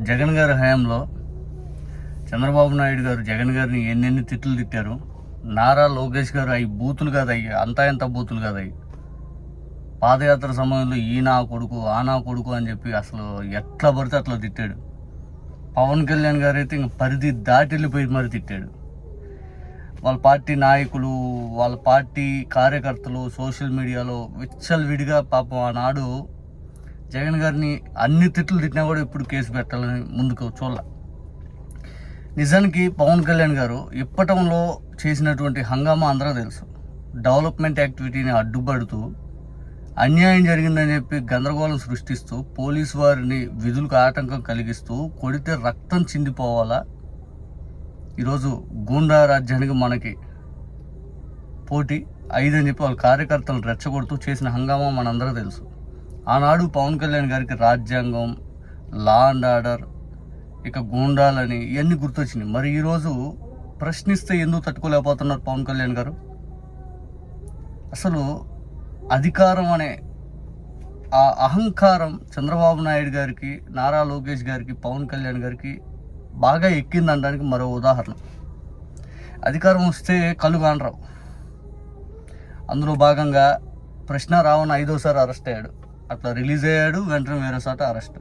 జగన్ గారి హయాంలో చంద్రబాబు నాయుడు గారు జగన్ గారిని ఎన్నెన్ని తిట్లు తిట్టారు. నారా లోకేష్ గారు అవి బూతులు కాదు, అవి అంతా ఎంత బూతులు కాదు. అవి పాదయాత్ర సమయంలో ఈ నా కొడుకు ఆ నా కొడుకు అని చెప్పి అసలు ఎట్లా పడితే అట్లా తిట్టాడు. పవన్ కళ్యాణ్ గారు అయితే ఇంక పరిధి దాటి వెళ్ళిపోయి మరి తిట్టాడు. వాళ్ళ పార్టీ నాయకులు, వాళ్ళ పార్టీ కార్యకర్తలు సోషల్ మీడియాలో విచ్చలవిడిగా పాపం ఆనాడు జగన్ గారిని అన్ని తిట్లు తిట్టినా కూడా ఇప్పుడు కేసు పెట్టాలని ముందుకు చూడాల. నిజానికి పవన్ కళ్యాణ్ గారు ఇప్పటంలో చేసినటువంటి హంగామా అందరూ తెలుసు. డెవలప్మెంట్ యాక్టివిటీని అడ్డుపడుతూ అన్యాయం జరిగిందని చెప్పి గందరగోళం సృష్టిస్తూ పోలీసు వారిని విధులకు ఆటంకం కలిగిస్తూ కొడితే రక్తం చిందిపోవాలా. ఈరోజు గూండా రాజ్యానికి మనకి పోటీ 5 అని చెప్పి వాళ్ళ కార్యకర్తలను రెచ్చగొడుతూ చేసిన హంగామా మనందరూ తెలుసు. ఆనాడు పవన్ కళ్యాణ్ గారికి రాజ్యాంగం, లా అండ్ ఆర్డర్, ఇక గూండాలని ఇవన్నీ గుర్తొచ్చినాయి. మరి ఈరోజు ప్రశ్నిస్తే ఎందుకు తట్టుకోలేకపోతున్నారు పవన్ కళ్యాణ్ గారు? అసలు అధికారం అనే ఆ అహంకారం చంద్రబాబు నాయుడు గారికి, నారా లోకేష్ గారికి, పవన్ కళ్యాణ్ గారికి బాగా ఎక్కిందనడానికి మరో ఉదాహరణ. అధికారం వస్తే కళ్ళు కానరావు. అందులో భాగంగా ప్రశ్న రావణ 5వసారి అరెస్ట్ అయ్యాడు. అట్లా రిలీజ్ అయ్యాడు, వెంటనే వేరే చోట అరెస్ట్.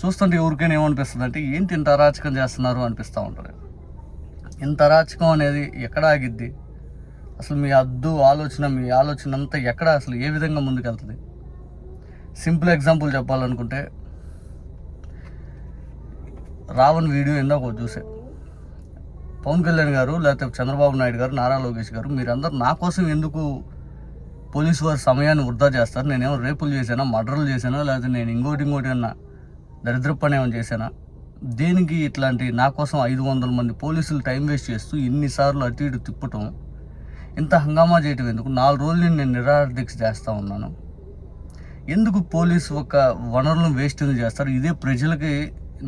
చూస్తుంటే ఎవరికైనా ఏమనిపిస్తుంది అంటే ఏంటి ఇంత అరాచకం చేస్తున్నారు అనిపిస్తూ ఉంటుంది. ఇంత అరాచకం అనేది ఎక్కడ ఆగిద్ది? అసలు మీ ఆలోచన అంతా ఎక్కడ, అసలు ఏ విధంగా ముందుకెళ్తుంది? సింపుల్ ఎగ్జాంపుల్ చెప్పాలనుకుంటే రావణ్ వీడియో ఇందాక చూసే పవన్ కళ్యాణ్ గారు, లేకపోతే చంద్రబాబు నాయుడు గారు, నారా లోకేష్ గారు, మీరందరూ నా కోసం ఎందుకు పోలీసు వారి సమయాన్ని వృధా చేస్తారు? నేనేమో రేపులు చేశానా, మర్డర్లు చేశానా, లేకపోతే నేను ఇంకోటి అన్నా దరిద్ర పని ఏమైనా చేశానా? దేనికి ఇట్లాంటి నా కోసం 500 మంది పోలీసులు టైం వేస్ట్ చేస్తూ ఇన్నిసార్లు అటు ఇటు తిప్పటం, ఇంత హంగామా చేయటం ఎందుకు? 4 రోజులు నేను నిరాహార దీక్ష చేస్తూ ఉన్నాను. ఎందుకు పోలీసు ఒక వనరులను వేస్ట్ ఎందుకు చేస్తారు? ఇదే ప్రజలకి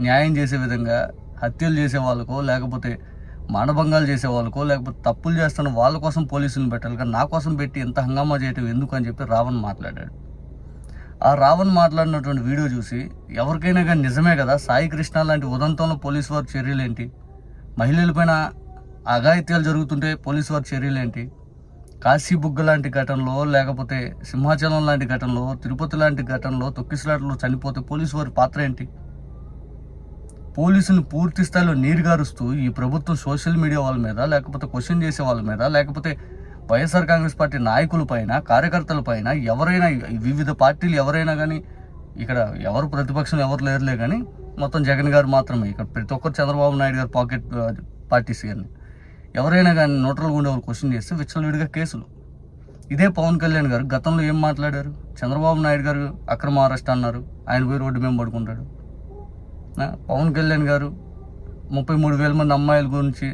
న్యాయం చేసే విధంగా హత్యలు చేసే వాళ్ళకో, లేకపోతే మానభంగాలు చేసే వాళ్ళకో, లేకపోతే తప్పులు చేస్తున్న వాళ్ళ కోసం పోలీసులను పెట్టాలి, కానీ నా కోసం పెట్టి ఎంత హంగామా చేయటం ఎందుకు అని చెప్పి రావణ్ మాట్లాడాడు. ఆ రావణ్ మాట్లాడినటువంటి వీడియో చూసి ఎవరికైనా కానీ నిజమే కదా, సాయి కృష్ణ లాంటి ఉదంతంలో పోలీసు వారి చర్యలు ఏంటి? మహిళలపైన అఘాయిత్యాలు జరుగుతుంటే పోలీసు వారి చర్యలు ఏంటి? కాశీబుగ్గ లాంటి ఘటనలో, లేకపోతే సింహాచలం లాంటి ఘటనలో, తిరుపతి లాంటి ఘటనలో, తొక్కిసలాటలో చనిపోతే పోలీసు వారి పాత్ర ఏంటి? పోలీసుని పూర్తి స్థాయిలో నీరుగారుస్తూ ఈ ప్రభుత్వం సోషల్ మీడియా వాళ్ళ మీద, లేకపోతే క్వశ్చన్ చేసే వాళ్ళ మీద, లేకపోతే వైఎస్ఆర్ కాంగ్రెస్ పార్టీ నాయకుల పైన, కార్యకర్తల పైన, ఎవరైనా వివిధ పార్టీలు ఎవరైనా కానీ, ఇక్కడ ఎవరు ప్రతిపక్షం ఎవరు లేరులే కానీ మొత్తం జగన్ గారు మాత్రమే, ఇక్కడ ప్రతి ఒక్కరు చంద్రబాబు నాయుడు గారు పాకెట్ పార్టీస్ కానీ ఎవరైనా కానీ న్యూట్రల్గా ఉండేవాళ్ళు క్వశ్చన్ చేస్తే విచ్చలవిడిగా కేసులు. ఇదే పవన్ కళ్యాణ్ గారు గతంలో ఏం మాట్లాడారు? చంద్రబాబు నాయుడు గారు అక్రమ అరెస్ట్ అన్నారు, ఆయన పోయి రోడ్డు మీద పడుకుంటాడు. పవన్ కళ్యాణ్ గారు 33,000 మంది అమ్మాయిల గురించి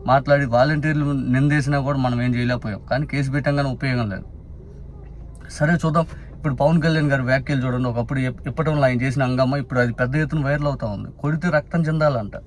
మాట్లాడి వాలంటీర్లు నిందేసినా కూడా మనం ఏం చేయలేకపోయాం, కానీ కేసు పెట్టంగానే ఉపయోగం లేదు. సరే చూద్దాం. ఇప్పుడు పవన్ కళ్యాణ్ గారు వ్యాఖ్యలు చూడండి. ఒకప్పుడు ఇప్పటంలో ఆయన చేసిన హంగామా ఇప్పుడు అది పెద్ద ఎత్తున వైరల్ అవుతా ఉంది. కొడితే రక్తం చెందాలంట.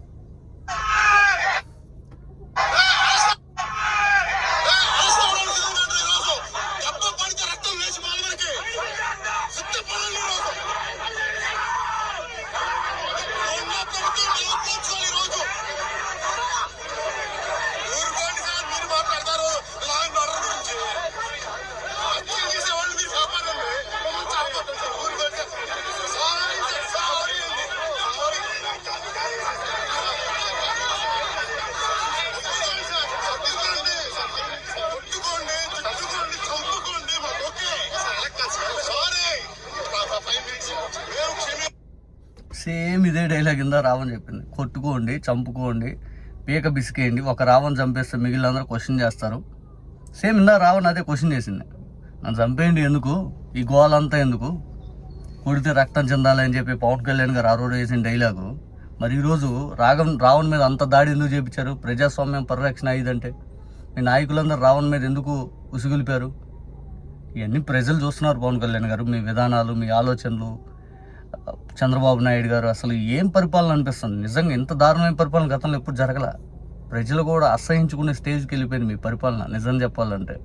సేమ్ ఇదే డైలాగ్ కింద రావణ్ చెప్పింది. కొట్టుకోండి, చంపుకోండి, పీక బిసికేయండి, ఒక రావణ్ చంపేస్తే మిగిలినందరూ క్వశ్చన్ చేస్తారు. సేమ్ ఇందా రావణ్ అదే క్వశ్చన్ చేసింది, నన్ను చంపేయండి ఎందుకు, ఈ గోలంతా ఎందుకు, కొడితే రక్తం చెందాలి అని చెప్పి పవన్ కళ్యాణ్ గారు ఆ రోజు వేసిన డైలాగు. మరి ఈరోజు రావణ్ మీద అంత దాడి ఎందుకు చేయించారు? ప్రజాస్వామ్యం పరిరక్షణ ఇదంటే మీ నాయకులందరూ రావణ్ మీద ఎందుకు ఉసుగులిపారు? ఇవన్నీ ప్రజలు చూస్తున్నారు. పవన్ కళ్యాణ్ గారు మీ విధానాలు, మీ ఆలోచనలు, చంద్రబాబు నాయుడు గారు అసలు ఏం పరిపాలన అనిపిస్తుంది? నిజంగా ఇంత దారుణమైన పరిపాలన గతంలో ఎప్పుడు జరగల. ప్రజలు కూడా అసహించుకునే స్టేజ్కి వెళ్ళిపోయింది మీ పరిపాలన నిజం చెప్పాలంటే.